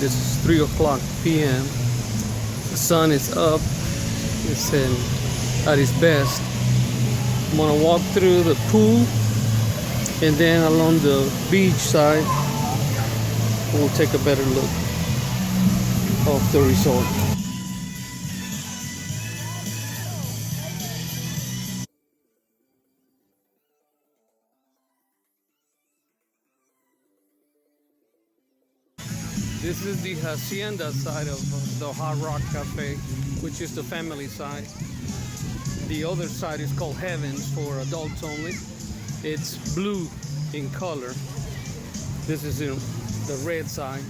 This is 3 o'clock p.m. The sun is up. It's at its best. I'm gonna walk through the pool and then along the beach side we'll take a better look of the resort. This is the Hacienda side of the Hard Rock Cafe, which is the family side. The other side is called Heavens for adults only. It's blue in color. This is in the red side.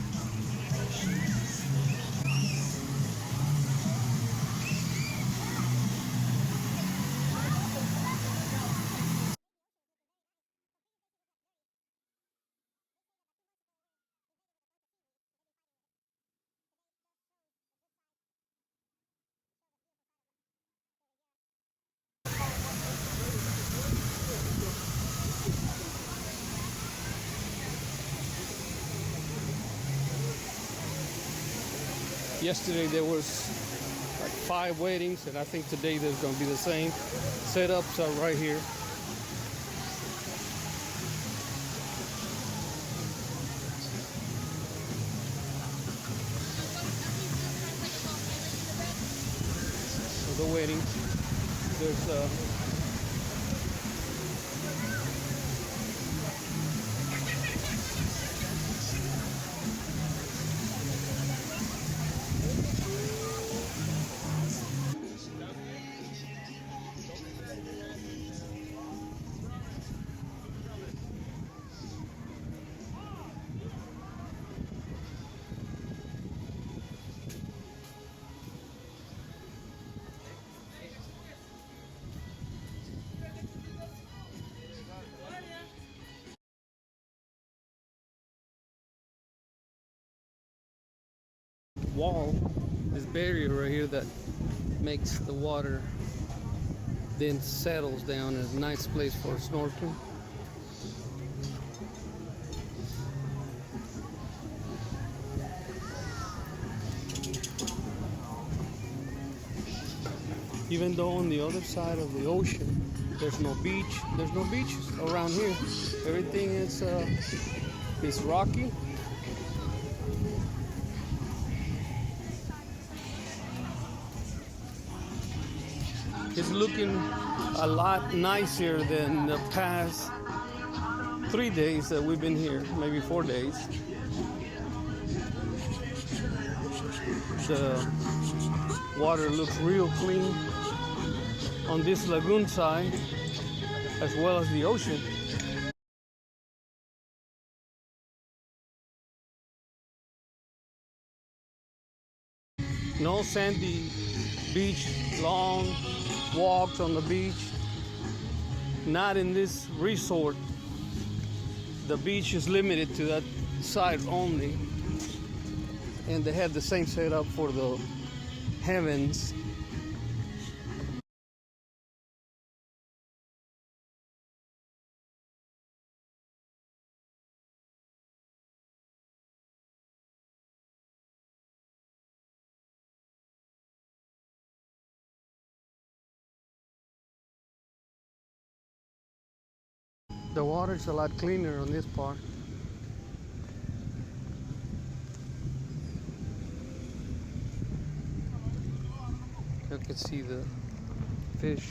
Yesterday there was like 5 weddings, and I think today there's going to be the same. Setups are right here. For the wedding, there's wall, this barrier right here that makes the water then settles down. It's a nice place for snorkeling. Even though on the other side of the ocean there's no beach, there's no beaches around here. Everything is rocky. It's looking a lot nicer than the past 3 days that we've been here, maybe 4 days. The water looks real clean on this lagoon side as well as the ocean. No sandy beach, long walks on the beach. Not in this resort. The beach is limited to that side only. And they have the same setup for the Heavens. The water's a lot cleaner on this part. You can see the fish.